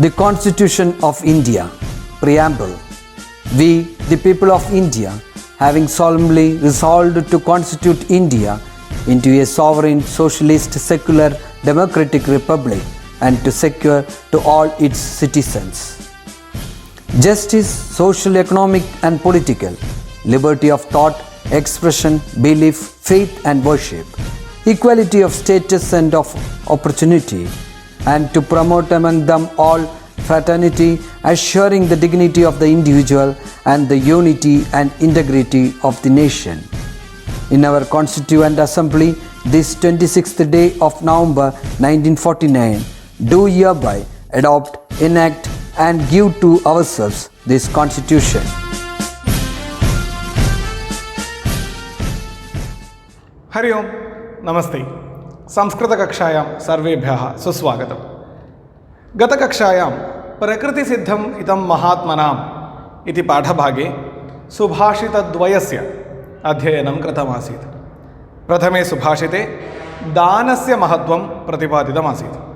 The Constitution of India, Preamble. We, the people of India, having solemnly resolved to constitute India into a sovereign, socialist, secular, democratic republic and to secure to all its citizens justice, social, economic and political, liberty of thought, expression, belief, faith and worship, equality of status and of opportunity, and to promote among them all fraternity, assuring the dignity of the individual and the unity and integrity of the nation. In our Constituent Assembly, this 26th day of November 1949, do hereby adopt, enact and give to ourselves this Constitution. Hari ओम नमस्ते. संस्कृतकक्षायां सर्वेभ्यः सुस्वागतम्. गतकक्षायां प्रकृतिसिद्धम् इदं महात्मनाम् इति पाठभागे सुभाषितद्वयस्य अध्ययनं कृतमासीत्. प्रथमे सुभाषिते दानस्य महत्त्वं प्रतिपादितमासीत्.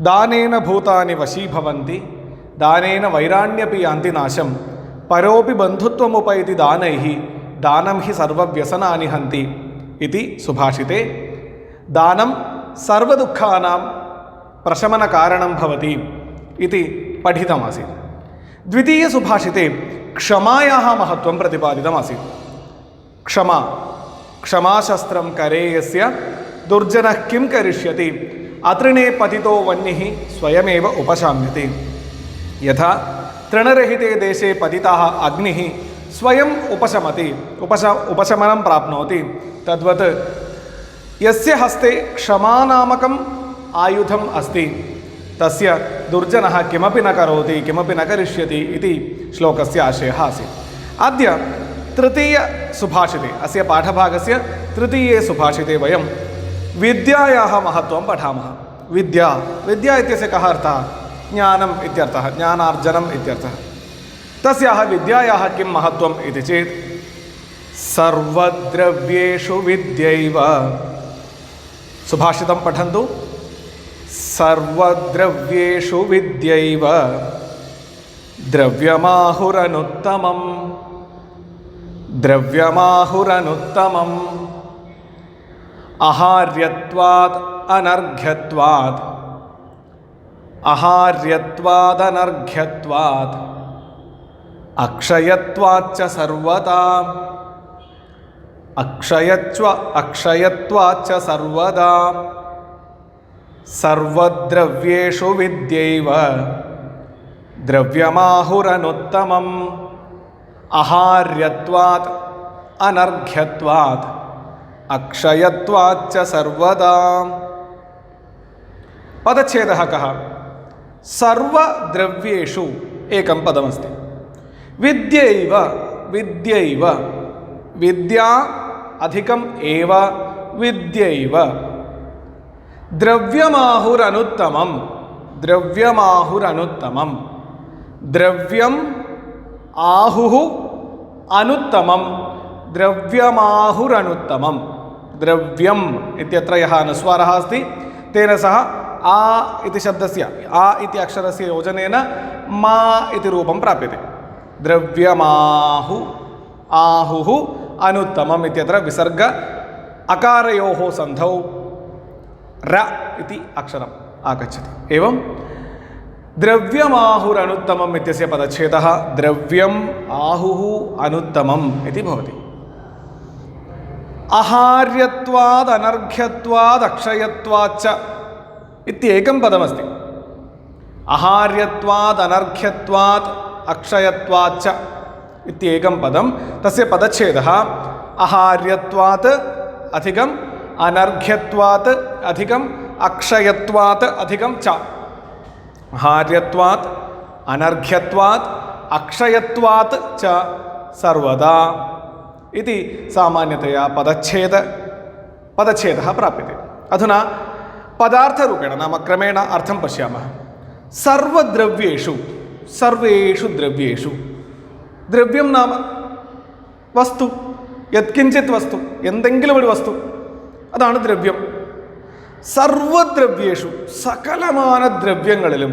दानेन भूतानि वशीभवन्ति, दानेन वैराण्यपि यान्ति नाशं, परोऽपि बन्धुत्वमुपैति दानैः, दानं हि सर्वव्यसनानि हन्ति इति सुभाषिते दानं सर्वदुःखानां प्रशमनकारणं भवति इति पठितमासीत्. द्वितीयसुभाषिते क्षमायाः महत्त्वं प्रतिपादितमासीत्. क्षमाशस्त्रं करे यस्य दुर्जनः किं करिष्यति, अतृणे पतितो वह्निः स्वयमेव उपशाम्यति. यथा तृणरहिते देशे पतितः अग्निः स्वयम् उपशमनं प्राप्नोति, तद्वत् यस्य हस्ते क्षमानामकम् आयुधम् अस्ति तस्य दुर्जनः किमपि न करोति, किमपि न करिष्यति इति श्लोकस्य आशयः आसीत्. अद्य तृतीयसुभाषिते, अस्य पाठभागस्य तृतीये सुभाषिते वयं विद्यायाः महत्त्वं पठामः. विद्या इत्यस्य कः अर्थः? ज्ञानम् इत्यर्थः, ज्ञानार्जनम् इत्यर्थः. तस्याः विद्यायाः किं महत्त्वम् इति चेत् सर्वद्रव्येषु विद्यैव. सुभाषितं पठन्तु. सर्वद्रव्येषु विद्यैव द्रव्यमाहुरनुत्तमम्. द्रव्यमाहुरनुत्तमम्. आहार्यत्वात् अनर्घ्यत्वात्. आहार्यत्वादनर्घ्यत्वात्. अक्षयत्वाच्च सर्वदा. अक्षयत्वाच्च सर्वदा. सर्वद्रव्येषु विद्यैव द्रव्यमाहुरनुत्तमम्. आहार्यत्वात् अनर्घ्यत्वात् अक्षयत्वाच्च सर्वदा. पदच्छेदः कः? सर्वद्रव्येषु एकं पदमस्ति. विद्यैव. विद्यैव. विद्या अधिकम् एव विद्यैव. द्रव्यमाहुरनुत्तमम्. द्रव्यमाहुरनुत्तमम्. द्रव्यम् आहुः अनुत्तमम्. द्रव्यमाहुरनुत्तमम्. द्रव्यम् इत्यत्र यः अनुस्वारः अस्ति तेन सह आ इति शब्दस्य, आ इति अक्षरस्य योजनेन मा इति रूपं प्राप्यते. आहुः अनुत्तमम् इत्यत्र विसर्ग अकारयोः सन्धौ र इति अक्षरम् आगच्छति. एवं द्रव्यमाहुरनुत्तमम् इत्यस्य पदच्छेदः द्रव्यम् आहुः अनुत्तमम् इति भवति. आहार्यत्वाद् अनर्घ्यत्वाद् अक्षयत्वाच्च इत्येकं पदमस्ति. आहार्यत्वाद् अनर्घ्यत्वात् अक्षयत्वाच्च इत्येकं पदं. तस्य पदच्छेदः आहार्यत्वात् अधिकम् अनर्घ्यत्वात् अधिकम् अक्षयत्वात् अधिकं च. आहार्यत्वात् अनर्घ्यत्वात् अक्षयत्वात् च सर्वदा इति सामान्यतया पदच्छेदः प्राप्यते. अधुना पदार्थरूपेण नाम क्रमेण अर्थं पश्यामः. सर्वद्रव्येषु, सर्वेषु द्रव्येषु. द्रव्यं नाम वस्तु, यत्किञ्चित् वस्तु, എന്തെങ്കിലും ഒരു വസ്തു, അതാണ് ദ്രവ്യം. സർവദ്രവ്യേഷു, സകലമാന ദ്രവ്യങ്ങളിലും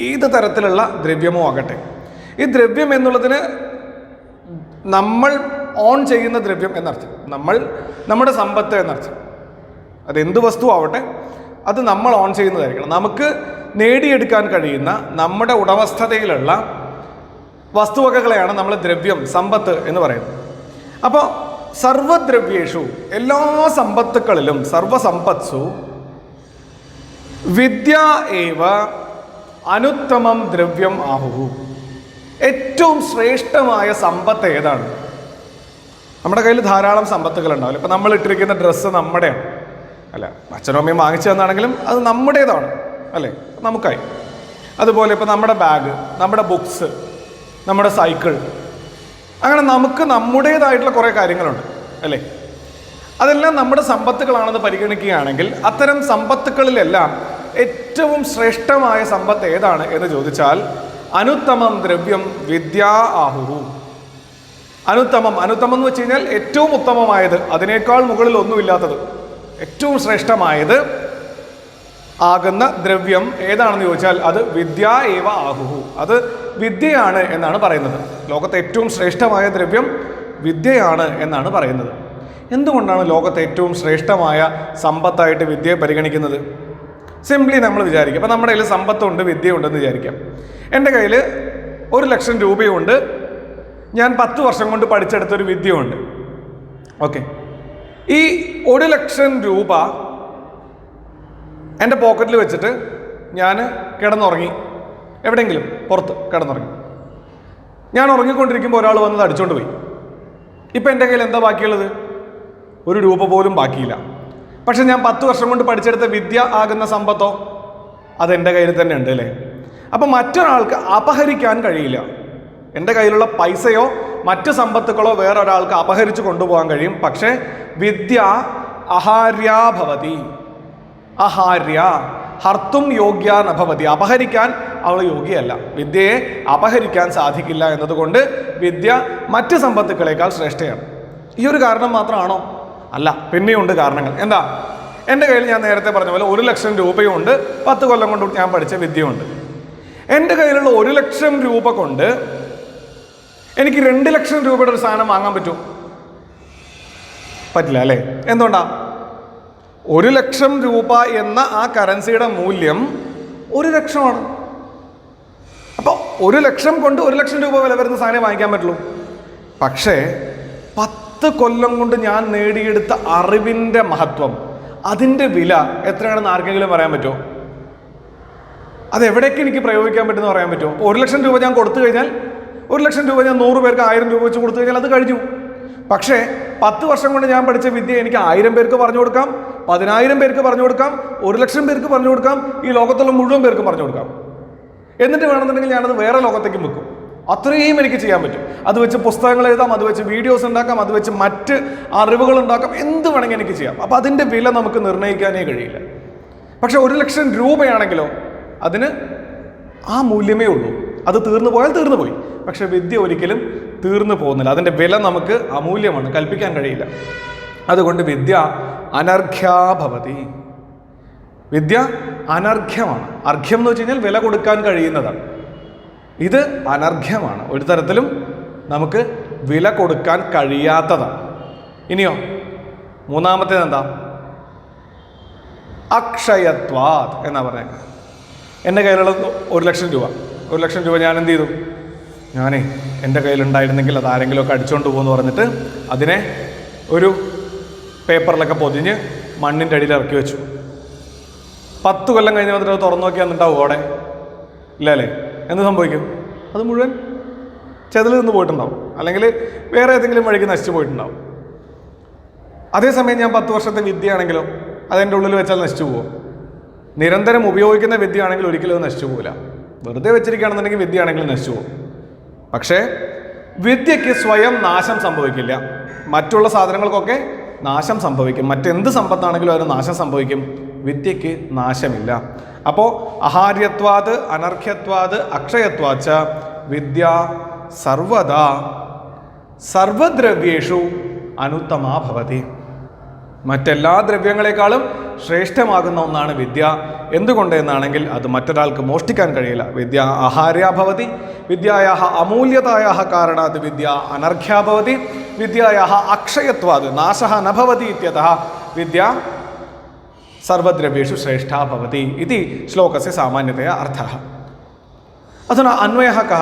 ഏത് തരത്തിലുള്ള ദ്രവ്യമോ ആകട്ടെ. ഈ ദ്രവ്യം എന്നുള്ളതിന് നമ്മൾ ഓൺ ചെയ്യുന്ന ദ്രവ്യം എന്നർത്ഥം, നമ്മുടെ സമ്പത്ത് എന്നർത്ഥം. അതെന്ത് വസ്തു ആവട്ടെ അത് നമ്മൾ ഓൺ ചെയ്യുന്നതായിരിക്കണം. നമുക്ക് നേടിയെടുക്കാൻ കഴിയുന്ന നമ്മുടെ ഉടമസ്ഥതയിലുള്ള വസ്തുവകകളെയാണ് നമ്മൾ ദ്രവ്യം, സമ്പത്ത് എന്ന് പറയുന്നത്. അപ്പോൾ സർവദ്രവ്യേഷു, എല്ലാ സമ്പത്തുക്കളിലും, സർവസമ്പത്സു വിദ്യ ഏവ അനുത്തമം ദ്രവ്യം ആഹുഹു. ഏറ്റവും ശ്രേഷ്ഠമായ സമ്പത്ത് ഏതാണ്? നമ്മുടെ കയ്യിൽ ധാരാളം സമ്പത്തുകൾ ഉണ്ടാവില്ല. ഇപ്പം നമ്മൾ ഇട്ടിരിക്കുന്ന ഡ്രസ്സ് നമ്മുടെയാണ്, അല്ല അച്ഛനും അമ്മയും വാങ്ങിച്ചു തന്നാണെങ്കിലും അത് നമ്മുടേതാണ്, അല്ലേ, നമുക്കായി. അതുപോലെ ഇപ്പം നമ്മുടെ ബാഗ്, നമ്മുടെ ബുക്സ്, നമ്മുടെ സൈക്കിൾ, അങ്ങനെ നമുക്ക് നമ്മുടേതായിട്ടുള്ള കുറേ കാര്യങ്ങളുണ്ട്, അല്ലേ. അതെല്ലാം നമ്മുടെ സമ്പത്തുകളാണെന്ന് പരിഗണിക്കുകയാണെങ്കിൽ അത്തരം സമ്പത്തുക്കളിലെല്ലാം ഏറ്റവും ശ്രേഷ്ഠമായ സമ്പത്ത് ഏതാണ് എന്ന് ചോദിച്ചാൽ അനുത്തമം ദ്രവ്യം വിദ്യാ ആഹുഹു. അനുത്തമം എന്ന് വെച്ച് കഴിഞ്ഞാൽ ഏറ്റവും ഉത്തമമായത്, അതിനേക്കാൾ മുകളിൽ ഒന്നുമില്ലാത്തത്, ഏറ്റവും ശ്രേഷ്ഠമായത് ആകുന്ന ദ്രവ്യം ഏതാണെന്ന് ചോദിച്ചാൽ അത് വിദ്യ ഏവ ആഹുഹു, അത് വിദ്യയാണ് എന്നാണ് പറയുന്നത്. ലോകത്തെ ഏറ്റവും ശ്രേഷ്ഠമായ ദ്രവ്യം വിദ്യയാണ് എന്നാണ് പറയുന്നത്. എന്തുകൊണ്ടാണ് ലോകത്തെ ഏറ്റവും ശ്രേഷ്ഠമായ സമ്പത്തായിട്ട് വിദ്യയെ പരിഗണിക്കുന്നത്? സിംപ്ലി നമ്മൾ വിചാരിക്കും, അപ്പം നമ്മുടെ കയ്യിൽ സമ്പത്തുണ്ട്, വിദ്യയുണ്ടെന്ന് വിചാരിക്കാം. എൻ്റെ കയ്യിൽ 1,00,000 രൂപയുണ്ട്, ഞാൻ 10 വർഷം കൊണ്ട് പഠിച്ചെടുത്തൊരു വിദ്യയുണ്ട്. ഓക്കെ, ഈ 1,00,000 രൂപ എൻ്റെ പോക്കറ്റിൽ വെച്ചിട്ട് ഞാൻ കിടന്നുറങ്ങി, എവിടെയെങ്കിലും പുറത്ത് കിടന്നുറങ്ങി. ഞാൻ ഉറങ്ങിക്കൊണ്ടിരിക്കുമ്പോൾ ഒരാൾ വന്നത് അടിച്ചുകൊണ്ട് പോയി. ഇപ്പം എൻ്റെ കയ്യിൽ എന്താ ബാക്കിയുള്ളത്? 1 രൂപ പോലും ബാക്കിയില്ല. പക്ഷെ ഞാൻ 10 വർഷം കൊണ്ട് പഠിച്ചെടുത്ത വിദ്യ ആകുന്ന സമ്പത്തോ അതെൻ്റെ കയ്യിൽ തന്നെ ഉണ്ട്, അല്ലേ. അപ്പം മറ്റൊരാൾക്ക് അപഹരിക്കാൻ കഴിയില്ല. എൻ്റെ കയ്യിലുള്ള പൈസയോ മറ്റ് സമ്പത്തുക്കളോ വേറെ ഒരാൾക്ക് അപഹരിച്ചു കൊണ്ടുപോകാൻ കഴിയും. പക്ഷേ വിദ്യ അഹാര്യാ ഭവതി. അഹാര്യ ഹർത്തും യോഗ്യ നഭവതി. അപഹരിക്കാൻ അവൾ യോഗ്യയല്ല. വിദ്യയെ അപഹരിക്കാൻ സാധിക്കില്ല എന്നതുകൊണ്ട് വിദ്യ മറ്റ് സമ്പത്തുക്കളേക്കാൾ ശ്രേഷ്ഠയാണ്. ഈ ഒരു കാരണം മാത്രമാണോ? അല്ല, പിന്നെയുണ്ട് കാരണങ്ങൾ. എന്താ? എൻ്റെ കയ്യിൽ ഞാൻ നേരത്തെ പറഞ്ഞ പോലെ 1,00,000 രൂപയുണ്ട്, 10 കൊല്ലം കൊണ്ട് ഞാൻ പഠിച്ച വിദ്യയുണ്ട്. എൻ്റെ കയ്യിലുള്ള 1,00,000 രൂപ കൊണ്ട് എനിക്ക് 2,00,000 രൂപയുടെ ഒരു സാധനം വാങ്ങാൻ പറ്റുമോ? പറ്റില്ല, അല്ലേ. എന്തുകൊണ്ടാ? 1,00,000 രൂപ എന്ന ആ കറൻസിയുടെ മൂല്യം 1,00,000ആണ്. അപ്പോൾ 1,00,000 കൊണ്ട് 1,00,000 രൂപ വില വരുന്ന സാധനം വാങ്ങിക്കാൻ പറ്റുള്ളൂ. പക്ഷേ 10 കൊല്ലം കൊണ്ട് ഞാൻ നേടിയെടുത്ത അറിവിൻ്റെ മഹത്വം, അതിൻ്റെ വില എത്രയാണെന്ന് ആർക്കെങ്കിലും പറയാൻ പറ്റുമോ? അതെവിടേക്ക് എനിക്ക് പ്രയോഗിക്കാൻ പറ്റുമെന്ന് പറയാൻ പറ്റുമോ? 1,00,000 രൂപ ഞാൻ കൊടുത്തു കഴിഞ്ഞാൽ, 1,00,000 രൂപ ഞാൻ 100 പേർക്ക് 1000 രൂപ വെച്ച് കൊടുത്തു കഴിഞ്ഞാൽ അത് കഴിഞ്ഞു. പക്ഷേ 10 വർഷം കൊണ്ട് ഞാൻ പഠിച്ച വിദ്യ എനിക്ക് 1000 പേർക്ക് പറഞ്ഞു കൊടുക്കാം, 10,000 പേർക്ക് പറഞ്ഞു കൊടുക്കാം, 1,00,000 പേർക്ക് പറഞ്ഞു കൊടുക്കാം, ഈ ലോകത്തുള്ള മുഴുവൻ പേർക്ക് പറഞ്ഞു കൊടുക്കാം. എന്നിട്ട് വേണമെന്നുണ്ടെങ്കിൽ ഞാനത് വേറെ ലോകത്തേക്കും വെക്കും. അത്രയും എനിക്ക് ചെയ്യാൻ പറ്റും. അത് വെച്ച് പുസ്തകങ്ങൾ എഴുതാം, അത് വെച്ച് വീഡിയോസ് ഉണ്ടാക്കാം, അത് വെച്ച് മറ്റ് അറിവുകൾ ഉണ്ടാക്കാം, എന്ത് വേണമെങ്കിൽ എനിക്ക് ചെയ്യാം. അപ്പോൾ അതിൻ്റെ വില നമുക്ക് നിർണ്ണയിക്കാനേ കഴിയില്ല. പക്ഷെ 1,00,000 രൂപയാണെങ്കിലോ അതിന് ആ മൂല്യമേ ഉള്ളൂ. അത് തീർന്നു പോയാൽ തീർന്നു പോയി. പക്ഷെ വിദ്യ ഒരിക്കലും തീർന്നു പോകുന്നില്ല. അതിൻ്റെ വില നമുക്ക് അമൂല്യമാണ്, കൽപ്പിക്കാൻ കഴിയില്ല. അതുകൊണ്ട് വിദ്യ അനർഘ്യാഭവതി. വിദ്യ അനർഘ്യമാണ്. അർഘ്യം എന്ന് വെച്ച് കഴിഞ്ഞാൽ വില കൊടുക്കാൻ കഴിയുന്നതാണ്. ഇത് അനർഘ്യമാണ്, ഒരു തരത്തിലും നമുക്ക് വില കൊടുക്കാൻ കഴിയാത്തതാണ്. ഇനിയോ മൂന്നാമത്തേത് എന്താ? അക്ഷയത്വാത് എന്നാ പറഞ്ഞേക്കാം. എൻ്റെ കയ്യിലുള്ള 1,00,000 രൂപ, 1,00,000 രൂപ ഞാൻ എന്ത് ചെയ്തു? ഞാനേ എൻ്റെ കയ്യിലുണ്ടായിരുന്നെങ്കിൽ അത് ആരെങ്കിലുമൊക്കെ അടിച്ചുകൊണ്ട് പോകുമെന്ന് പറഞ്ഞിട്ട് അതിനെ ഒരു പേപ്പറിലൊക്കെ പൊതിഞ്ഞ് മണ്ണിൻ്റെ അടിയിൽ ഇറക്കി വെച്ചു. 10 കൊല്ലം കഴിഞ്ഞ് വന്നിട്ട് അത് തുറന്നു നോക്കിയാൽ ഉണ്ടാവും അവിടെ? ഇല്ല, അല്ലേ. എന്ത് സംഭവിക്കും? അത് മുഴുവൻ ചെതൽ നിന്ന് പോയിട്ടുണ്ടാവും, അല്ലെങ്കിൽ വേറെ ഏതെങ്കിലും വഴിക്ക് നശിച്ചു പോയിട്ടുണ്ടാവും. അതേസമയം ഞാൻ 10 വർഷത്തെ വിദ്യയാണെങ്കിലോ അതെൻ്റെ ഉള്ളിൽ വെച്ചാൽ നശിച്ചു പോകും. നിരന്തരം ഉപയോഗിക്കുന്ന വിദ്യയാണെങ്കിൽ ഒരിക്കലും അത് നശിച്ചു പോകില്ല. വെറുതെ വെച്ചിരിക്കുകയാണെന്നുണ്ടെങ്കിൽ വിദ്യയാണെങ്കിലും നശിച്ചു പോകും. പക്ഷേ വിദ്യയ്ക്ക് സ്വയം നാശം സംഭവിക്കില്ല. മറ്റുള്ള സാധനങ്ങൾക്കൊക്കെ നാശം സംഭവിക്കും. മറ്റെന്ത് സമ്പത്താണെങ്കിലും അതിന് നാശം സംഭവിക്കും. വിദ്യയ്ക്ക് നാശമില്ല. അപ്പോൾ അഹാര്യത്വാത് അനർഘ്യത്വാത് അക്ഷയത്വാച്ച വിദ്യ സർവദാ സർവദ്രവ്യേഷു അനുത്തമാ ഭവതി. മറ്റെല്ലാ ദ്രവ്യങ്ങളെക്കാളും ശ്രേഷ്ഠമാകുന്ന ഒന്നാണ് വിദ്യ. എന്തുകൊണ്ട് എന്നാണെങ്കിൽ അത് മറ്റൊരാൾക്ക് മോഷ്ടിക്കാൻ കഴിയില്ല. വിദ്യ ആഹാര്യാ ഭവതി, വിദ്യായാഹ അമൂല്യതായാഹ കാരണാത് വിദ്യ അനർഘ്യാ ഭവതി, വിദ്യായാഹ അക്ഷയത്വാത് നാശഃ ന ഭവതി ഇത്യതഃ വിദ്യ സർവദ്രവ്യേഷു ശ്രേഷ്ഠാ ഭവതി ഇതി ശ്ലോകസ്യ സാമാന്യതയാ അർത്ഥഃ. അധുന അന്വയഃ കഃ?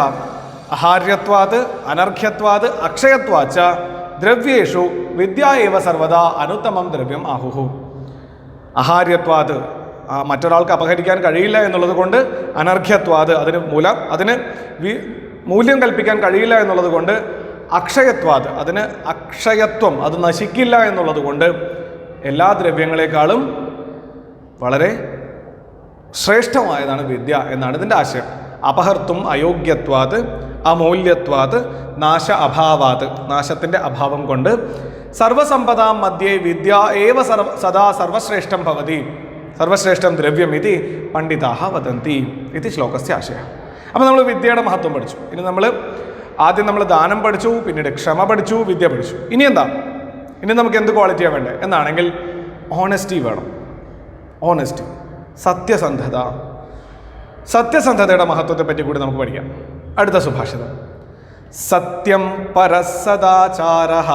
ആഹാര്യത്വാത് അനർഘ്യത്വാത് അക്ഷയത്വാച്ച ദ്രവ്യേഷു വിദ്യ ഏവ സർവദാ അനുത്തമം ദ്രവ്യം ആഹുഹു. ആഹാര്യത്വാത് മറ്റൊരാൾക്ക് അപഹരിക്കാൻ കഴിയില്ല എന്നുള്ളത് കൊണ്ട്, അനർഘ്യത്വാത് അതിന് മൂല്യം കൽപ്പിക്കാൻ കഴിയില്ല എന്നുള്ളത് കൊണ്ട്, അക്ഷയത്വാത് അതിന് അക്ഷയത്വം അത് നശിക്കില്ല എന്നുള്ളത് കൊണ്ട് എല്ലാ ദ്രവ്യങ്ങളെക്കാളും വളരെ ശ്രേഷ്ഠമായതാണ് വിദ്യ എന്നാണ് ഇതിൻ്റെ ആശയം. അപഹർത്തും അയോഗ്യത്വാത് അമൂല്യത്വാത് നാശ അഭാവാത് നാശത്തിൻ്റെ അഭാവം കൊണ്ട് സർവസമ്പദാം മധ്യേ വിദ്യ ഏവ സദാ സർവശ്രേഷ്ഠം ഭവതി സർവശ്രേഷ്ഠം ദ്രവ്യം ഇതി പണ്ഡിതാഹ വദന്തി ഇത് ശ്ലോകസ്യ ആശയം. അപ്പോൾ നമ്മൾ വിദ്യയുടെ മഹത്വം പഠിച്ചു. ഇനി ആദ്യം നമ്മൾ ദാനം പഠിച്ചു, പിന്നീട് ക്ഷമ പഠിച്ചു, വിദ്യ പഠിച്ചു. ഇനി എന്താ? ഇനി നമുക്ക് എന്ത് ക്വാളിറ്റിയാണ് വേണ്ടത് എന്നാണെങ്കിൽ ഓണസ്റ്റി വേണം. ഓണസ്റ്റി, സത്യസന്ധത. സത്യസന്ധതയുടെ മഹത്വത്തെ പറ്റി കൂടി നമുക്ക് പഠിക്കാം. അടുത്ത സുഭാഷിതം. സത്യം പരസദാചാരഃ,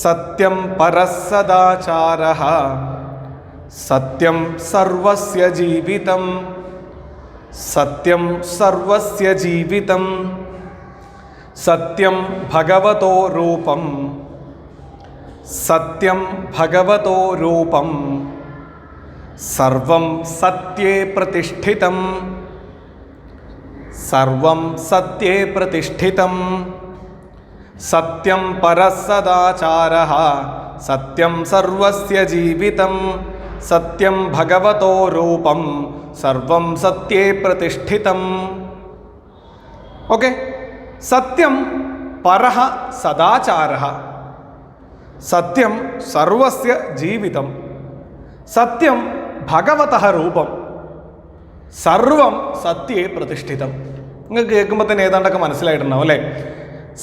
സത്യം പരസദാചാരഃ, സത്യം സർവസ്യ ജീവിതം, സത്യം സർവസ്യ ജീവിതം, സത്യം ഭഗവതോ രൂപം, സത്യം ഭഗവതോ രൂപം, സർവം സത്യേ പ്രതിഷ്ഠിതം, സർവം സത്യേ പ്രതിഷ്ഠിതം, സത്യം പരസദാചാരഃ, സത്യം സർവസ്യ ജീവിതം, സത്യം ഭഗവതോ രൂപം, സർവം സത്യേ പ്രതിഷ്ഠിതം. ഓക്കെ. സത്യം പരഃ സദാചാരഃ, സത്യം സർവസ്യ ജീവിതം, സത്യം ഭഗവതഃ രൂപം, സർവം സത്യേ പ്രതിഷ്ഠിതം. നിങ്ങൾക്ക് കേൾക്കുമ്പോൾ തന്നെ ഏതാണ്ടൊക്കെ മനസ്സിലായിട്ടുണ്ടാവും അല്ലേ?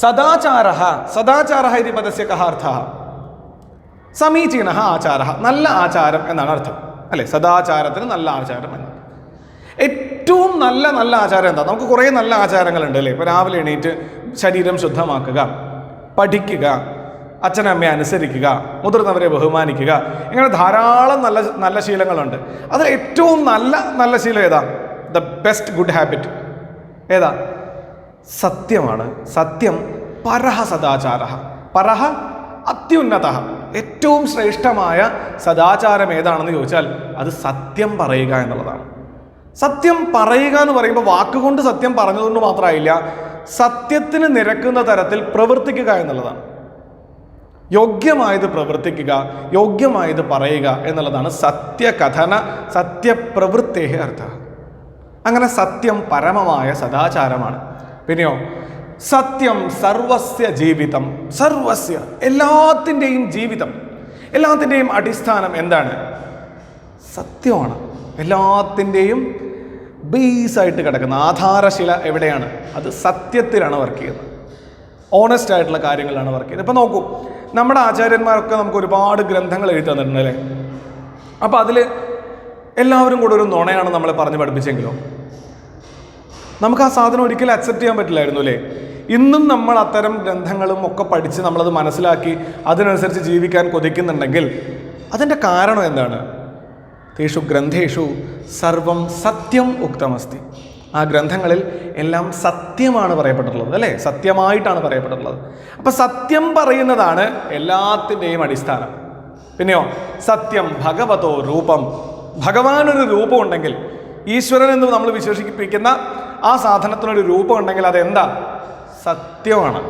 സദാചാരഃ, സദാചാരഃ ഇതി പദസ്യ കഃ അർത്ഥഃ? സമീചീനഃ ആചാരഃ, നല്ല ആചാരം എന്നാണ് അർത്ഥം അല്ലേ? സദാചാരത്തിന് നല്ല ആചാരം എന്നാണ്. ഏറ്റവും നല്ല ആചാരം എന്താ? നമുക്ക് കുറേ നല്ല ആചാരങ്ങളുണ്ട് അല്ലേ? ഇപ്പോൾ രാവിലെ എണീറ്റ് ശരീരം ശുദ്ധമാക്കുക, പഠിക്കുക, അച്ഛനമ്മയെ അനുസരിക്കുക, മുതിർന്നവരെ ബഹുമാനിക്കുക, ഇങ്ങനെ ധാരാളം നല്ല ശീലങ്ങളുണ്ട്. അതിൽ ഏറ്റവും നല്ല ശീലം ഏതാ? ദ ബെസ്റ്റ് ഗുഡ് ഹാബിറ്റ് ഏതാ? സത്യമാണ്. സത്യം പരഃ സദാചാരഃ, പരഃ അത്യുന്നതഃ. ഏറ്റവും ശ്രേഷ്ഠമായ സദാചാരം ഏതാണെന്ന് ചോദിച്ചാൽ അത് സത്യം പറയുക എന്നുള്ളതാണ്. സത്യം പറയുക എന്ന് പറയുമ്പോൾ വാക്കുകൊണ്ട് സത്യം പറഞ്ഞതുകൊണ്ട് മാത്രമായില്ല, സത്യത്തിന് നിരക്കുന്ന തരത്തിൽ പ്രവർത്തിക്കുക എന്നുള്ളതാണ്. യോഗ്യമായത് പ്രവർത്തിക്കുക, യോഗ്യമായത് പറയുക എന്നുള്ളതാണ് സത്യകഥന സത്യപ്രവൃത്തേഹ അർത്ഥം. അങ്ങനെ സത്യം പരമമായ സദാചാരമാണ്. പിന്നെയോ സത്യം സർവസ്യ ജീവിതം, സർവസ്യ എല്ലാത്തിൻ്റെയും ജീവിതം, എല്ലാത്തിൻ്റെയും അടിസ്ഥാനം എന്താണ്? സത്യമാണ്. എല്ലാത്തിൻ്റെയും ബേസായിട്ട് കിടക്കുന്ന ആധാരശില എവിടെയാണ്? അത് സത്യത്തിലാണ് വർക്ക് ചെയ്യുന്നത്. ഓണസ്റ്റ് ആയിട്ടുള്ള കാര്യങ്ങളാണ് വർക്ക് ചെയ്യുന്നത്. ഇപ്പം നോക്കൂ, നമ്മുടെ ആചാര്യന്മാരൊക്കെ നമുക്ക് ഒരുപാട് ഗ്രന്ഥങ്ങൾ എഴുതി തന്നിട്ടുണ്ട് അല്ലേ? അപ്പോൾ അതിൽ എല്ലാവരും കൂടെ ഒരു നുണയാണ് നമ്മളെ പറഞ്ഞ് പഠിപ്പിച്ചെങ്കിലോ നമുക്ക് ആ സാധനം ഒരിക്കലും അക്സെപ്റ്റ് ചെയ്യാൻ പറ്റില്ലായിരുന്നു അല്ലേ? ഇന്നും നമ്മൾ അത്തരം ഗ്രന്ഥങ്ങളും ഒക്കെ പഠിച്ച് നമ്മളത് മനസ്സിലാക്കി അതിനനുസരിച്ച് ജീവിക്കാൻ കൊതിക്കുന്നുണ്ടെങ്കിൽ അതിൻ്റെ കാരണം എന്താണ്? തേഷു ഗ്രന്ഥേഷു സർവം സത്യം ഉക്തമസ്തി. ആ ഗ്രന്ഥങ്ങളിൽ എല്ലാം സത്യമാണ് പറയപ്പെട്ടിട്ടുള്ളത് അല്ലേ? സത്യമായിട്ടാണ് പറയപ്പെട്ടിട്ടുള്ളത്. അപ്പം സത്യം പറയുന്നതാണ് എല്ലാത്തിൻ്റെയും അടിസ്ഥാനം. പിന്നെയോ സത്യം ഭഗവതോ രൂപം, ഭഗവാനൊരു രൂപം ഉണ്ടെങ്കിൽ, ഈശ്വരൻ എന്ന് നമ്മൾ വിശേഷിപ്പിക്കുന്ന ആ സാധനത്തിനൊരു രൂപം ഉണ്ടെങ്കിൽ അതെന്താ? സത്യമാണ്.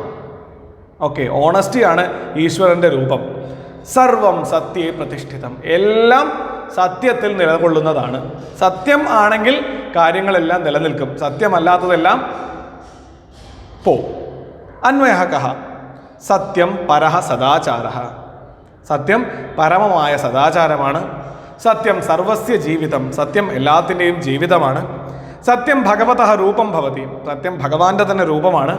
ഓക്കെ, ഓണസ്റ്റിയാണ് ഈശ്വരൻ്റെ രൂപം. സർവം സത്യേ പ്രതിഷ്ഠിതം, എല്ലാം സത്യത്തിൽ നിലകൊള്ളുന്നതാണ്. സത്യം ആണെങ്കിൽ കാര്യങ്ങളെല്ലാം നിലനിൽക്കും, സത്യമല്ലാത്തതെല്ലാം പോവും. അന്വയഃ കഃ? സത്യം പരഃ സദാചാരഃ, സത്യം പരമമായ സദാചാരമാണ്. സത്യം സർവസ്യ ജീവിതം, സത്യം എല്ലാത്തിൻ്റെയും ജീവിതമാണ്. സത്യം ഭഗവതഃ രൂപം ഭവതി, സത്യം ഭഗവാന്റെ തന്നെ രൂപമാണ്.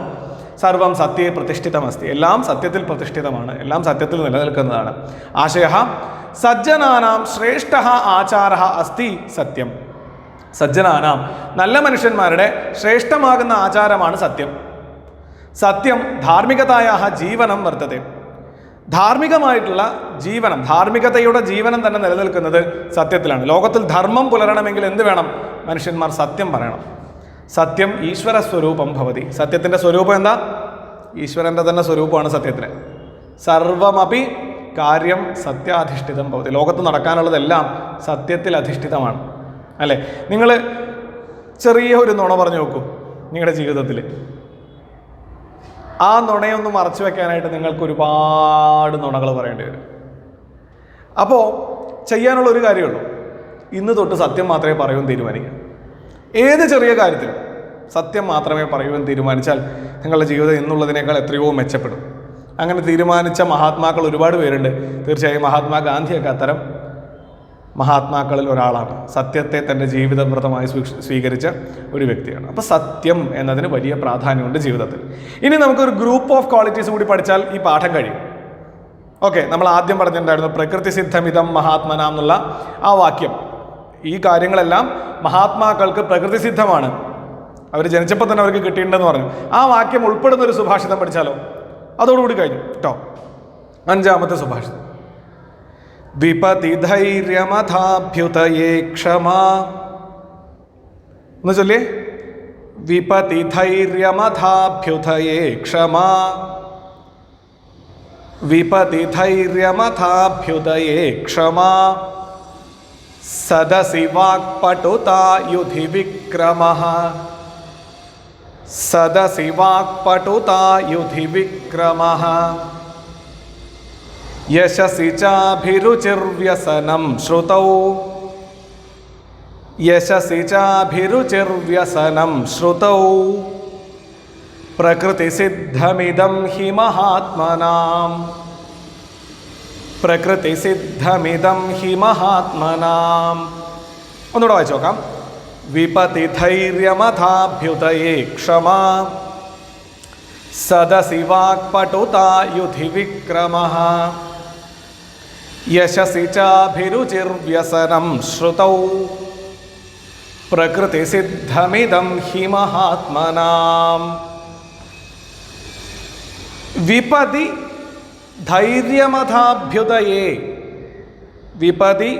സർവം സത്യേ പ്രതിഷ്ഠിതമസ്തി. എല്ലാം സത്യത്തിൽ പ്രതിഷ്ഠിതമാണ്, എല്ലാം സത്യത്തിൽ നിലനിൽക്കുന്നതാണ്. ആശയഃ സജ്ജനാനാം ശ്രേഷ്ഠഃ ആചാരഃ അസ്തി സത്യം. സജ്ജനാനാം നല്ല മനുഷ്യന്മാരുടെ ശ്രേഷ്ഠമാകുന്ന ആചാരമാണ് സത്യം. സത്യം ധാർമ്മികതായാഹ ജീവനം വർത്തത്തെ. ധാർമ്മികമായിട്ടുള്ള ജീവനം, ധാർമ്മികതയുടെ ജീവനം തന്നെ നിലനിൽക്കുന്നത് സത്യത്തിലാണ്. ലോകത്തിൽ ധർമ്മം പുലരണമെങ്കിൽ എന്ത് വേണം? മനുഷ്യന്മാർ സത്യം പറയണം. സത്യം ഈശ്വര സ്വരൂപം ഭവതി. സത്യത്തിൻ്റെ സ്വരൂപം എന്താ? ഈശ്വരൻ്റെ തന്നെ സ്വരൂപമാണ് സത്യത്തിന്. സർവമപി കാര്യം സത്യാധിഷ്ഠിതം ഭവതി. ലോകത്ത് നടക്കാനുള്ളതെല്ലാം സത്യത്തിൽ അധിഷ്ഠിതമാണ്, അല്ലേ? നിങ്ങൾ ചെറിയ ഒരു നുണ പറഞ്ഞു നോക്കൂ നിങ്ങളുടെ ജീവിതത്തിൽ. ആ നുണയൊന്ന് മറച്ചു വെക്കാനായിട്ട് നിങ്ങൾക്ക് ഒരുപാട് നുണകൾ പറയേണ്ടി വരും. അപ്പോൾ ചെയ്യാനുള്ള ഒരു കാര്യമുള്ളൂ, ഇന്ന് തൊട്ട് സത്യം മാത്രമേ പറയൂ എന്ന് തീരുമാനിക്കുക. ഏത് ചെറിയ കാര്യത്തിലും സത്യം മാത്രമേ പറയൂ എന്ന് തീരുമാനിച്ചാൽ നിങ്ങളുടെ ജീവിതം ഇന്നുള്ളതിനേക്കാൾ എത്രയോ മെച്ചപ്പെടും. അങ്ങനെ തീരുമാനിച്ച മഹാത്മാക്കൾ ഒരുപാട് പേരുണ്ട്. തീർച്ചയായും മഹാത്മാഗാന്ധിയൊക്കെ അത്തരം മഹാത്മാക്കളിൽ ഒരാളാണ്. സത്യത്തെ തൻ്റെ ജീവിതവ്രതമായി സ്വീകരിച്ച ഒരു വ്യക്തിയാണ്. അപ്പോൾ സത്യം എന്നതിന് വലിയ പ്രാധാന്യമുണ്ട് ജീവിതത്തിൽ. ഇനി നമുക്കൊരു ഗ്രൂപ്പ് ഓഫ് ക്വാളിറ്റീസ് കൂടി പഠിച്ചാൽ ഈ പാഠം കഴിയും. ഓക്കെ, നമ്മൾ ആദ്യം പറഞ്ഞിട്ടുണ്ടായിരുന്നു പ്രകൃതി സിദ്ധമിതം മഹാത്മനാം എന്നുള്ള ആ വാക്യം. ഈ കാര്യങ്ങളെല്ലാം മഹാത്മാക്കൾക്ക് പ്രകൃതി സിദ്ധമാണ്, അവർ ജനിച്ചപ്പോൾ തന്നെ അവർക്ക് കിട്ടിയിട്ടുണ്ടെന്ന് പറഞ്ഞു. ആ വാക്യം ഉൾപ്പെടുന്ന ഒരു സുഭാഷിതം പഠിച്ചാലോ? അതോടുകൂടി കഴിഞ്ഞു കേട്ടോ. 5ാമത്തെ സുഭാഷിതം. വിപതിധൈര്യമഥാഭ്യുതയേ ക്ഷമാ. എന്ന് ചൊല്ലിയേ. വിപതിധൈര്യമഥാഭ്യുതയേ ക്ഷമാ. വിപതിധൈര്യമഥാഭ്യുതയേ ക്ഷമാ. സദസി വാക്പടുതാ യുധി വിക്രമഃ. സദസി വാക്പടുതാ യുധി വിക്രമഃ. യശസി ചാഭിരുചിർവ്യസനം ശ്രുതൗ. യശസി ചാഭിരുചിർവ്യസനം ശ്രുതൗ. പ്രകൃതിസിദ്ധമിദം ഹി മഹാത്മനാം. പ്രകൃതിസിദ്ധമിദം ഹി മഹാത്മനാം. ഒന്നുകൂടെ വായിച്ചു നോക്കാം. വിപതിധൈര്യമഥാഭ്യുതയേ ക്ഷമാ. സദസി വാക്പടുതാ യുധി വിക്രമഃ. യശസി ചാഭിരുചിർവ്യസനം ശ്രുതൗ. പ്രകൃതിസിദ്ധമിദം ഹി മഹാത്മനാം. വിപതി ധൈര്യമഥാഭ്യുതയേ. വിപതി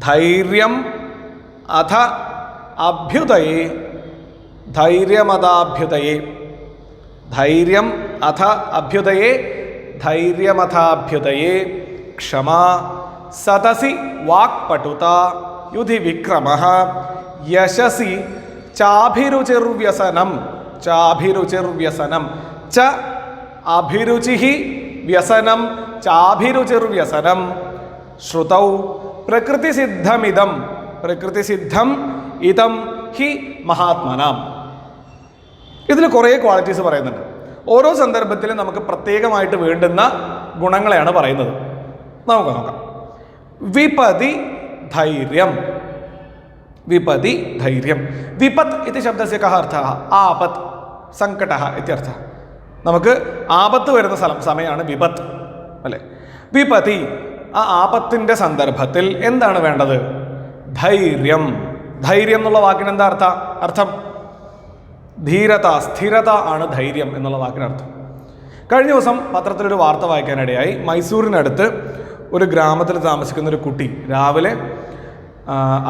ധൈര്യം അഥ അഭ്യുതയേ. ധൈര്യമഥാഭ്യുതയേ. ധൈര്യം അഥ അഭ്യുതയേ. ധൈര്യമഥാഭ്യുതയേ. ക്ഷമാ. സദസി വാക്പടുതാ യുധി വിക്രമഃ. യശസി ചാഭിരുചിർവ്യസനം. ചാഭിരുചിർവ്യസനം. ച അഭിരുചിഃ വ്യസനം ചാഭിരുചിർവ്യസനം. ശ്രുതൗ പ്രകൃതിസിദ്ധമിദം. പ്രകൃതിസിദ്ധം ഇദം ഹി മഹാത്മനാം. ഇതിൽ കുറേ ക്വാളിറ്റീസ് പറയുന്നുണ്ട്. ഓരോ സന്ദർഭത്തിലും നമുക്ക് പ്രത്യേകമായിട്ട് വേണ്ടുന്ന ഗുണങ്ങളെയാണ് പറയുന്നത്. നമുക്ക് നോക്കാം. വിപതി ധൈര്യം. വിപതി ധൈര്യം. വിപത്ത് ഇത് ശബ്ദസ്യ കഃ അർത്ഥഃ? ആപത്ത്, സങ്കടഃ ഇത്യർത്ഥഃ. നമുക്ക് ആപത്ത് വരുന്ന സമയമാണ് വിപത്ത്, അല്ലേ? വിപതി, ആ ആപത്തിൻ്റെ സന്ദർഭത്തിൽ എന്താണ് വേണ്ടത്? ധൈര്യം. ധൈര്യം എന്നുള്ള വാക്കിന് എന്താ അർത്ഥം? ധീരത, സ്ഥിരത ആണ് ധൈര്യം എന്നുള്ള വാക്കിനർത്ഥം. കഴിഞ്ഞ ദിവസം പത്രത്തിലൊരു വാർത്ത വായിക്കാനിടയായി. മൈസൂരിനടുത്ത് ഒരു ഗ്രാമത്തിൽ താമസിക്കുന്ന ഒരു കുട്ടി രാവിലെ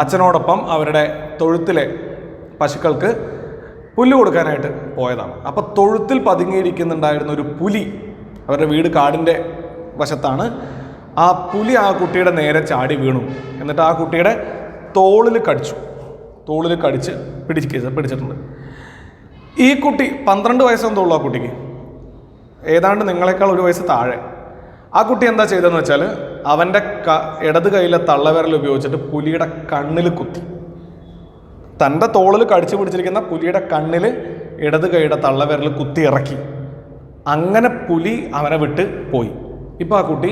അച്ഛനോടൊപ്പം അവരുടെ തൊഴുത്തിലെ പശുക്കൾക്ക് പുല്ല് കൊടുക്കാനായിട്ട് പോയതാണ്. അപ്പോൾ തൊഴുത്തിൽ പതുങ്ങിയിരിക്കുന്നുണ്ടായിരുന്ന ഒരു പുലി, അവരുടെ വീട് കാടിൻ്റെ വശത്താണ്. ആ പുലി ആ കുട്ടിയുടെ നേരെ ചാടി വീണു. എന്നിട്ട് ആ കുട്ടിയുടെ തോളിൽ കടിച്ച് പിടിച്ചിട്ടുണ്ട്. ഈ കുട്ടി 12 വയസ്സെന്തോ ഉള്ളൂ ആ കുട്ടിക്ക്, ഏതാണ്ട് നിങ്ങളെക്കാൾ ഒരു വയസ്സ് താഴെ. ആ കുട്ടി എന്താ ചെയ്തതെന്ന് വെച്ചാൽ അവൻ്റെ ഇടത് കൈയിലെ തള്ളവിരൽ ഉപയോഗിച്ചിട്ട് പുലിയുടെ കണ്ണിൽ കുത്തി. തൻ്റെ തോളിൽ കടിച്ചു പിടിച്ചിരിക്കുന്ന പുലിയുടെ കണ്ണിൽ ഇടത് കൈയുടെ തള്ളവിരൽ കുത്തി ഇറക്കി. അങ്ങനെ പുലി അവനെ വിട്ട് പോയി. ഇപ്പോൾ ആ കുട്ടി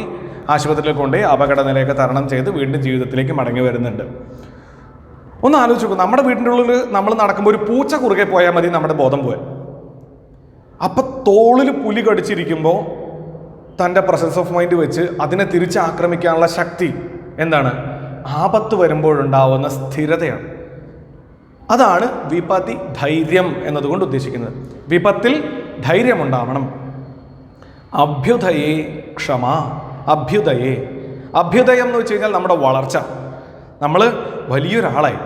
ആശുപത്രിയിൽ കൊണ്ടുപോയി അപകട നിലയൊക്കെ തരണം ചെയ്ത് വീണ്ടും ജീവിതത്തിലേക്ക് മടങ്ങി വരുന്നുണ്ട്. ഒന്ന് ആലോചിച്ച് നോക്കും, നമ്മുടെ വീടിൻ്റെ ഉള്ളിൽ നമ്മൾ നടക്കുമ്പോൾ ഒരു പൂച്ച കുറുകെ പോയാൽ മതി നമ്മുടെ ബോധം പോയാൽ. അപ്പം തോളിൽ പുലി കടിച്ചിരിക്കുമ്പോൾ തൻ്റെ പ്രസൻസ് ഓഫ് മൈൻഡ് വെച്ച് അതിനെ തിരിച്ചാക്രമിക്കാനുള്ള ശക്തി എന്താണ്? ആപത്ത് വരുമ്പോഴുണ്ടാവുന്ന സ്ഥിരതയാണ്. അതാണ് വിപത്തി ധൈര്യം എന്നതുകൊണ്ട് ഉദ്ദേശിക്കുന്നത്. വിപത്തിൽ ധൈര്യമുണ്ടാവണം. അഭ്യുദയേ ക്ഷമ. അഭ്യുദയേ, അഭ്യുദയം എന്ന് വെച്ച് കഴിഞ്ഞാൽ നമ്മുടെ വളർച്ച. നമ്മൾ വലിയൊരാളായി,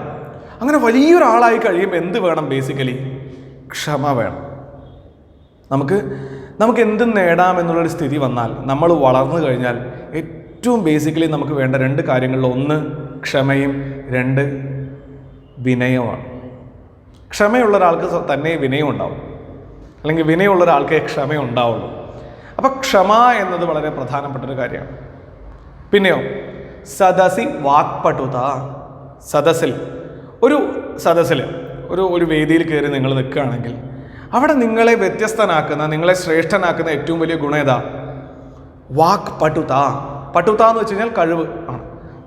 അങ്ങനെ വലിയൊരാളായി കഴിയുമ്പോൾ എന്ത് വേണം? ബേസിക്കലി ക്ഷമ വേണം. നമുക്ക് എന്തും നേടാമെന്നുള്ളൊരു സ്ഥിതി വന്നാൽ, നമ്മൾ വളർന്നു കഴിഞ്ഞാൽ ഏറ്റവും ബേസിക്കലി നമുക്ക് വേണ്ട 2 കാര്യങ്ങളിൽ 1 ക്ഷമയും 2 വിനയമാണ്. ക്ഷമയുള്ള ഒരാൾക്ക് തന്നെ വിനയം ഉണ്ടാവും, അല്ലെങ്കിൽ വിനയമുള്ള ഒരാൾക്കേ ക്ഷമ ഉണ്ടാവുള്ളൂ. അപ്പം ക്ഷമ എന്നത് വളരെ പ്രധാനപ്പെട്ടൊരു കാര്യമാണ്. പിന്നെയോ സദസി വാക്പടുത. സദസ്സിൽ ഒരു വേദിയിൽ കയറി നിങ്ങൾ നിൽക്കുകയാണെങ്കിൽ അവിടെ നിങ്ങളെ വ്യത്യസ്തനാക്കുന്ന, നിങ്ങളെ ശ്രേഷ്ഠനാക്കുന്ന ഏറ്റവും വലിയ ഗുണം ഏതാ? വാക്പടുത. പടുത എന്ന് വെച്ച് കഴിഞ്ഞാൽ കഴിവ് ആണ്.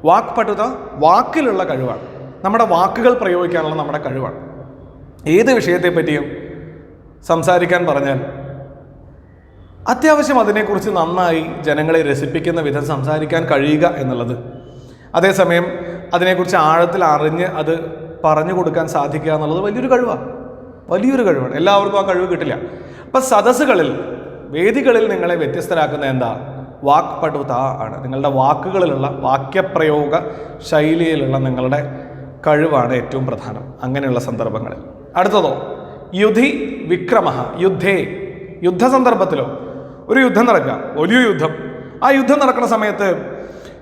വാക്പടുത വാക്കിലുള്ള കഴിവാണ്. നമ്മുടെ വാക്കുകൾ പ്രയോഗിക്കാനുള്ള നമ്മുടെ കഴിവാണ്. ഏത് വിഷയത്തെ പറ്റിയും സംസാരിക്കാൻ പറഞ്ഞാൽ അത്യാവശ്യം അതിനെക്കുറിച്ച് നന്നായി ജനങ്ങളെ രസിപ്പിക്കുന്ന വിധം സംസാരിക്കാൻ കഴിയുക എന്നുള്ളത്, അതേസമയം അതിനെക്കുറിച്ച് ആഴത്തിൽ അറിഞ്ഞ് അത് പറഞ്ഞു കൊടുക്കാൻ സാധിക്കുക എന്നുള്ളത് വലിയൊരു കഴിവാണ്. എല്ലാവർക്കും ആ കഴിവ് കിട്ടില്ല. അപ്പം സദസ്സുകളിൽ, വേദികളിൽ നിങ്ങളെ വ്യത്യസ്തരാക്കുന്ന എന്താ? വാക്പടുത ആണ്. നിങ്ങളുടെ വാക്കുകളിലുള്ള, വാക്യപ്രയോഗ ശൈലിയിലുള്ള നിങ്ങളുടെ കഴിവാണ് ഏറ്റവും പ്രധാനം അങ്ങനെയുള്ള സന്ദർഭങ്ങളിൽ. അടുത്തതോ യുധി വിക്രമ. യുദ്ധ സന്ദർഭത്തിലോ ഒരു യുദ്ധം നടക്കുക, വലിയ യുദ്ധം. ആ യുദ്ധം നടക്കുന്ന സമയത്ത്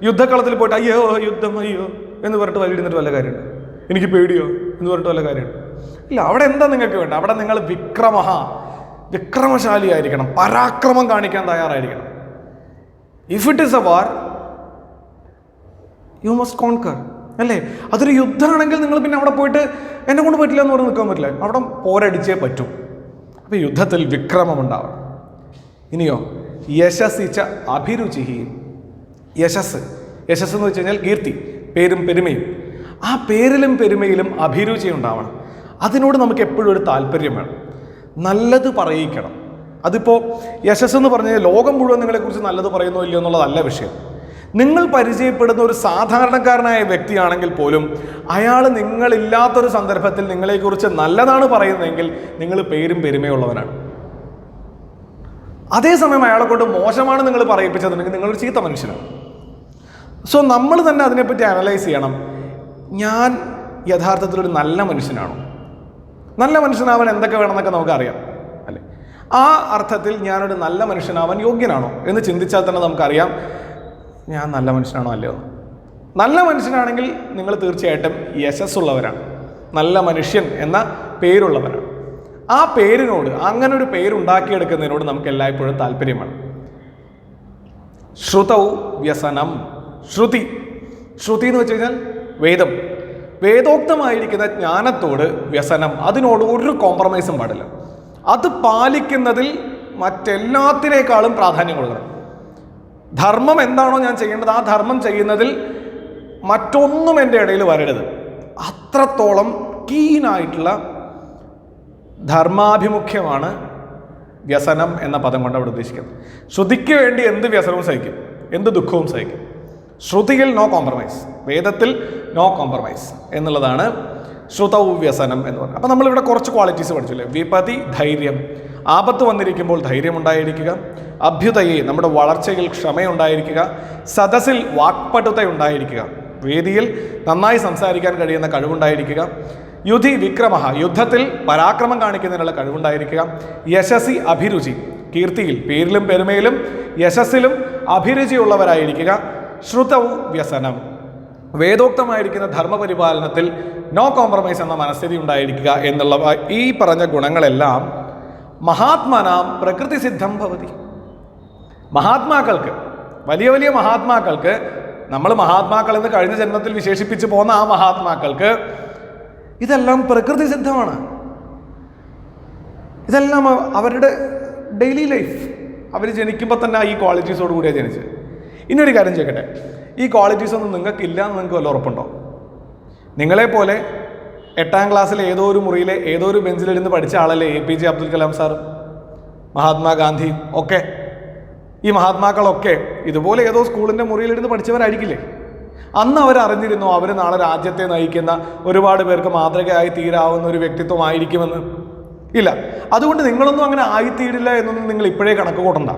യുദ്ധക്കളത്തിൽ പോയിട്ട് അയ്യോ യുദ്ധം അയ്യോ എന്ന് പറഞ്ഞിട്ട് വലിയിരുന്നിട്ട് വല്ല കാര്യമുണ്ട്? എനിക്ക് പേടിയോ എന്ന് പറഞ്ഞിട്ട് വല്ല കാര്യമുണ്ട്? ഇല്ല. അവിടെ എന്താ നിങ്ങൾക്ക് വേണ്ട? അവിടെ നിങ്ങൾ വിക്രമശാലിയായിരിക്കണം, പരാക്രമം കാണിക്കാൻ തയ്യാറായിരിക്കണം. If it is a war you must conquer, അല്ലേ? അതൊരു യുദ്ധമാണെങ്കിൽ നിങ്ങൾ പിന്നെ അവിടെ പോയിട്ട് എന്നെ കൊണ്ട് പറ്റില്ല എന്ന് പറഞ്ഞ് നിൽക്കാൻ പറ്റില്ല. അവിടെ പോരടിച്ചേ പറ്റൂ. അപ്പം യുദ്ധത്തിൽ വിക്രമം ഉണ്ടാവണം. ഇനിയോ യശസ്സിച്ച അഭിരുചി. യശസ് എന്ന് വെച്ച് കഴിഞ്ഞാൽ കീർത്തി, പേരും പെരുമയും. ആ പേരിലും പെരുമയിലും അഭിരുചി ഉണ്ടാവണം. അതിനോട് നമുക്ക് എപ്പോഴും ഒരു താല്പര്യം വേണം. നല്ലത് പറയിക്കണം. അതിപ്പോൾ യശസ് എന്ന് പറഞ്ഞാൽ ലോകം മുഴുവൻ നിങ്ങളെക്കുറിച്ച് നല്ലത് പറയുന്നോ ഇല്ലയോ എന്നുള്ളതല്ല വിഷയം. നിങ്ങൾ പരിചയപ്പെടുന്ന ഒരു സാധാരണക്കാരനായ വ്യക്തിയാണെങ്കിൽ പോലും അയാൾ നിങ്ങളില്ലാത്തൊരു സന്ദർഭത്തിൽ നിങ്ങളെക്കുറിച്ച് നല്ലതാണ് പറയുന്നതെങ്കിൽ നിങ്ങൾ പേരും പെരുമയുള്ളവനാണ്. അതേസമയം അയാളെ കൊണ്ട് മോശമാണ് നിങ്ങൾ പറയിപ്പിച്ചതെങ്കിൽ നിങ്ങളൊരു ചീത്ത മനുഷ്യനാണ്. സോ നമ്മൾ തന്നെ അതിനെപ്പറ്റി അനലൈസ് ചെയ്യണം. ഞാൻ യഥാർത്ഥത്തിലൊരു നല്ല മനുഷ്യനാണോ? നല്ല മനുഷ്യനാവാൻ എന്തൊക്കെ വേണമെന്നൊക്കെ നമുക്കറിയാം, അല്ലേ? ആ അർത്ഥത്തിൽ ഞാനൊരു നല്ല മനുഷ്യനാവാൻ യോഗ്യനാണോ എന്ന് ചിന്തിച്ചാൽ തന്നെ നമുക്കറിയാം ഞാൻ നല്ല മനുഷ്യനാണോ അല്ലയോ. നല്ല മനുഷ്യനാണെങ്കിൽ നിങ്ങൾ തീർച്ചയായിട്ടും യശസ്സുള്ളവരാണ്, നല്ല മനുഷ്യൻ എന്ന പേരുള്ളവരാണ്. ആ പേരിനോട്, അങ്ങനെ ഒരു പേരുണ്ടാക്കിയെടുക്കുന്നതിനോട് നമുക്ക് എല്ലായ്പ്പോഴും താല്പര്യമാണ്. ശ്രുതൗ വ്യസനം. ശ്രുതി എന്ന് വെച്ച് കഴിഞ്ഞാൽ വേദോക്തമായിരിക്കുന്ന ജ്ഞാനത്തോട് വ്യസനം, അതിനോട് ഒരു കോംപ്രമൈസും പാടില്ല. അത് പാലിക്കുന്നതിൽ മറ്റെല്ലാത്തിനേക്കാളും പ്രാധാന്യം കൊടുക്കണം. ധർമ്മം എന്താണോ ഞാൻ ചെയ്യേണ്ടത് ആ ധർമ്മം ചെയ്യുന്നതിൽ മറ്റൊന്നും എൻ്റെ ഇടയിൽ വരരുത്. അത്രത്തോളം കീനായിട്ടുള്ള ധർമാഭിമുഖ്യമാണ് വ്യസനം എന്ന പദം കൊണ്ട് അവിടെ ഉദ്ദേശിക്കുന്നത്. ശ്രുതിക്ക് വേണ്ടി എന്ത് വ്യസനവും സഹിക്കും, എന്ത് ദുഃഖവും സഹിക്കും. ശ്രുതിയിൽ നോ കോംപ്രമൈസ്, വേദത്തിൽ നോ കോംപ്രമൈസ് എന്നുള്ളതാണ് ശ്രുതൗ വ്യസനം എന്ന് പറയുന്നത്. അപ്പം നമ്മളിവിടെ കുറച്ച് ക്വാളിറ്റീസ് പഠിച്ചില്ലേ? വിപതി ധൈര്യം, ആപത്ത് വന്നിരിക്കുമ്പോൾ ധൈര്യമുണ്ടായിരിക്കുക. അഭ്യുദയെ, നമ്മുടെ വളർച്ചയിൽ ക്ഷമയുണ്ടായിരിക്കുക. സദസ്സിൽ വാക്പടുതയുണ്ടായിരിക്കുക, വേദിയിൽ നന്നായി സംസാരിക്കാൻ കഴിയുന്ന കഴിവുണ്ടായിരിക്കുക. യുധി വിക്രമ, യുദ്ധത്തിൽ പരാക്രമം കാണിക്കുന്നതിനുള്ള കഴിവുണ്ടായിരിക്കുക. യശസി അഭിരുചി, കീർത്തിയിൽ, പേരിലും പെരുമയിലും യശസ്സിലും അഭിരുചിയുള്ളവരായിരിക്കുക. ശ്രുതൗ വ്യസനം, വേദോക്തമായിരിക്കുന്ന ധർമ്മപരിപാലനത്തിൽ നോ കോംപ്രമൈസ് എന്ന മനസ്ഥിതി ഉണ്ടായിരിക്കുക എന്നുള്ള ഈ പറഞ്ഞ ഗുണങ്ങളെല്ലാം മഹാത്മാനാം പ്രകൃതി സിദ്ധം ഭവതി. മഹാത്മാക്കൾക്ക്, വലിയ വലിയ മഹാത്മാക്കൾക്ക്, നമ്മൾ മഹാത്മാക്കൾ എന്ന് കഴിഞ്ഞ ജന്മത്തിൽ വിശേഷിപ്പിച്ച് പോന്ന ആ മഹാത്മാക്കൾക്ക് ഇതെല്ലാം പ്രകൃതി സിദ്ധമാണ്. ഇതെല്ലാം അവരുടെ ഡെയിലി ലൈഫ്. അവർ ജനിക്കുമ്പോൾ തന്നെ ഈ ക്വാളിറ്റീസോട് കൂടിയാണ് ജനിച്ചത്. ഇനിയൊരു കാര്യം ചോദിക്കട്ടെ, ഈ ക്വാളിറ്റീസ് ഒന്നും നിങ്ങൾക്കില്ല എന്ന് നിങ്ങൾക്ക് വല്ല ഉറപ്പുണ്ടോ? നിങ്ങളെപ്പോലെ 8ാം ക്ലാസ്സിലെ ഏതോ ഒരു മുറിയിലെ ഏതോ ഒരു ബെഞ്ചിലിരുന്ന് പഠിച്ച ആളല്ലേ APJ അബ്ദുൽ കലാം സാർ? മഹാത്മാഗാന്ധി ഒക്കെ. ഈ മഹാത്മാക്കളൊക്കെ ഇതുപോലെ ഏതോ സ്കൂളിൻ്റെ മുറിയിലിരുന്ന് പഠിച്ചവരായിരിക്കില്ലേ? അന്ന് അവരറിഞ്ഞിരുന്നു അവർ നാളെ രാജ്യത്തെ നയിക്കുന്ന ഒരുപാട് പേർക്ക് മാതൃകയായി തീരാവുന്ന ഒരു വ്യക്തിത്വമായിരിക്കുമെന്ന്? ഇല്ല. അതുകൊണ്ട് നിങ്ങളൊന്നും അങ്ങനെ ആയിത്തീരില്ല എന്നൊന്നും നിങ്ങൾ ഇപ്പോഴേ കണക്ക് കൂട്ടണ്ട.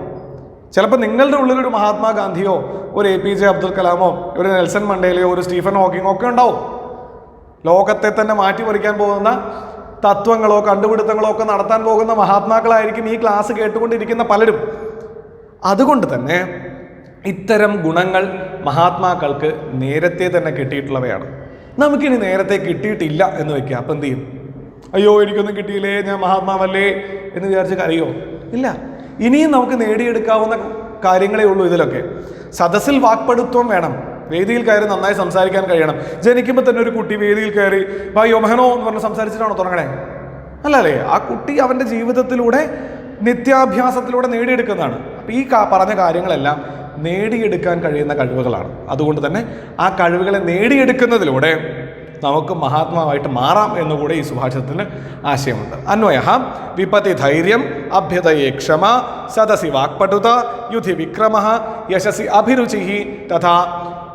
ചിലപ്പോൾ നിങ്ങളുടെ ഉള്ളിലൊരു മഹാത്മാഗാന്ധിയോ ഒരു APJ അബ്ദുൽ കലാമോ ഒരു നെൽസൺ മണ്ടേലയോ ഒരു സ്റ്റീഫൻ ഹോക്കിങ്ങോ ഒക്കെ ഉണ്ടാവും. ലോകത്തെ തന്നെ മാറ്റിമറിക്കാൻ പോകുന്ന തത്വങ്ങളോ കണ്ടുപിടുത്തങ്ങളോ ഒക്കെ നടത്താൻ പോകുന്ന മഹാത്മാക്കളായിരിക്കും ഈ ക്ലാസ് കേട്ടുകൊണ്ടിരിക്കുന്ന പലരും. അതുകൊണ്ട് തന്നെ ഇത്തരം ഗുണങ്ങൾ മഹാത്മാക്കൾക്ക് നേരത്തെ തന്നെ കിട്ടിയിട്ടുള്ളവയാണ്. നമുക്കിനി നേരത്തെ കിട്ടിയിട്ടില്ല എന്ന് വെക്കുക. അപ്പം എന്ത് ചെയ്യും? അയ്യോ എനിക്കൊന്നും കിട്ടിയില്ലേ, ഞാൻ മഹാത്മാവല്ലേ എന്ന് വിചാരിച്ച് കരയോ? ഇല്ല. ഇനിയും നമുക്ക് നേടിയെടുക്കാവുന്ന കാര്യങ്ങളേ ഉള്ളൂ ഇതിലൊക്കെ. സദസ്സിൽ വാക്പടുത്വം വേണം. വേദിയിൽ കയറി നന്നായി സംസാരിക്കാൻ കഴിയണം. ജനിക്കുമ്പോൾ തന്നെ ഒരു കുട്ടി വേദിയിൽ കയറി ഭായോ മഹനോ എന്ന് പറഞ്ഞ് സംസാരിച്ചിട്ടാണോ തുടങ്ങണേ? അല്ലേ? ആ കുട്ടി അവൻ്റെ ജീവിതത്തിലൂടെ നിത്യാഭ്യാസത്തിലൂടെ നേടിയെടുക്കുന്നതാണ്. അപ്പം ഈ പറഞ്ഞ കാര്യങ്ങളെല്ലാം നേടിയെടുക്കാൻ കഴിയുന്ന കഴിവുകളാണ്. അതുകൊണ്ട് തന്നെ ആ കഴിവുകളെ നേടിയെടുക്കുന്നതിലൂടെ നമുക്ക് മഹാത്മാവായിട്ട് മാറാം എന്നുകൂടെ ഈ സുഭാഷിതത്തിന് ആശയമുണ്ട്. അന്വയ വിപത്തി ധൈര്യം അഭ്യുദയേ ക്ഷമ സദസി വാക്പടുത യുധി വിക്രമ യശസി അഭിരുചി തഥാ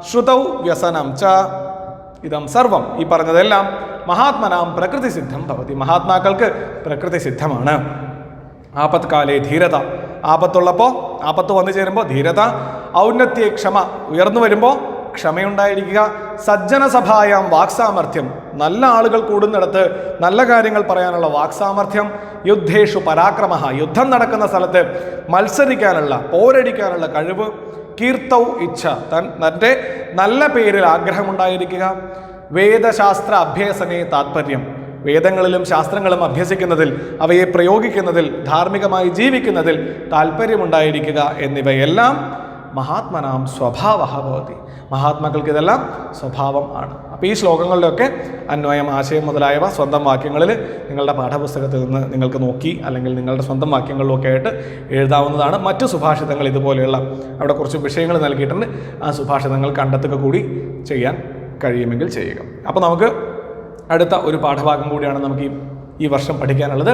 ശ്രുതൗ വ്യസനം ച ഇതം സർവം. ഈ പറഞ്ഞതെല്ലാം മഹാത്മനാം പ്രകൃതി സിദ്ധം ഭവതി. മഹാത്മാക്കൾക്ക് പ്രകൃതി സിദ്ധമാണ്. ആപത്കാലേ ധീരത. ആപത്തുള്ളപ്പോൾ, ആപത്ത് വന്നു ചേരുമ്പോൾ ധീരത. ഔന്നത്യ ക്ഷമ. ഉയർന്നു വരുമ്പോൾ ക്ഷമയുണ്ടായിരിക്കുക. സജ്ജന സഭായാം വാക്സാമർഥ്യം. നല്ല ആളുകൾ കൂടുന്നിടത്ത് നല്ല കാര്യങ്ങൾ പറയാനുള്ള വാക്സാമർഥ്യം. യുദ്ധേഷു പരാക്രമ. യുദ്ധം നടക്കുന്ന സ്ഥലത്ത് മത്സരിക്കാനുള്ള പോരടിക്കാനുള്ള കഴിവ്. കീർത്തൗ ഇച്ഛ. തൻ്റെ നല്ല പേരിൽ ആഗ്രഹമുണ്ടായിരിക്കുക. വേദശാസ്ത്ര അഭ്യസനേ താത്പര്യം. വേദങ്ങളിലും ശാസ്ത്രങ്ങളും അഭ്യസിക്കുന്നതിൽ അവയെ പ്രയോഗിക്കുന്നതിൽ ധാർമ്മികമായി ജീവിക്കുന്നതിൽ താല്പര്യമുണ്ടായിരിക്കുക എന്നിവയെല്ലാം മഹാത്മനാം സ്വഭാവ ഭവതി. മഹാത്മാക്കൾക്ക് ഇതെല്ലാം സ്വഭാവം ആണ്. അപ്പോൾ ഈ ശ്ലോകങ്ങളിലൊക്കെ അന്വയം, ആശയം മുതലായവ സ്വന്തം വാക്യങ്ങളിൽ നിങ്ങളുടെ പാഠപുസ്തകത്തിൽ നിന്ന് നിങ്ങൾക്ക് നോക്കി അല്ലെങ്കിൽ നിങ്ങളുടെ സ്വന്തം വാക്യങ്ങളിലൊക്കെ ആയിട്ട് എഴുതാവുന്നതാണ്. മറ്റു സുഭാഷിതങ്ങൾ ഇതുപോലെയുള്ള അവിടെ കുറച്ച് വിഷയങ്ങൾ നൽകിയിട്ടുണ്ട്. ആ സുഭാഷിതങ്ങൾ കണ്ടെത്തുക കൂടി ചെയ്യാൻ കഴിയുമെങ്കിൽ ചെയ്യുക. അപ്പോൾ നമുക്ക് അടുത്ത ഒരു പാഠഭാഗം കൂടിയാണ് നമുക്ക് ഈ വർഷം പഠിക്കാനുള്ളത്.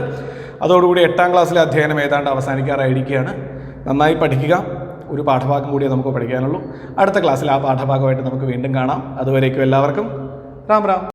അതോടുകൂടി 8ാം ക്ലാസ്സിലെ അധ്യയനം ഏതാണ്ട് അവസാനിക്കാറായിരിക്കുകയാണ്. നന്നായി പഠിക്കുക. ഒരു പാഠഭാഗം കൂടിയേ നമുക്ക് പഠിക്കാനുള്ളൂ. അടുത്ത ക്ലാസ്സിൽ ആ പാഠഭാഗമായിട്ട് നമുക്ക് വീണ്ടും കാണാം. അതുവരേക്കും എല്ലാവർക്കും രാം രാം.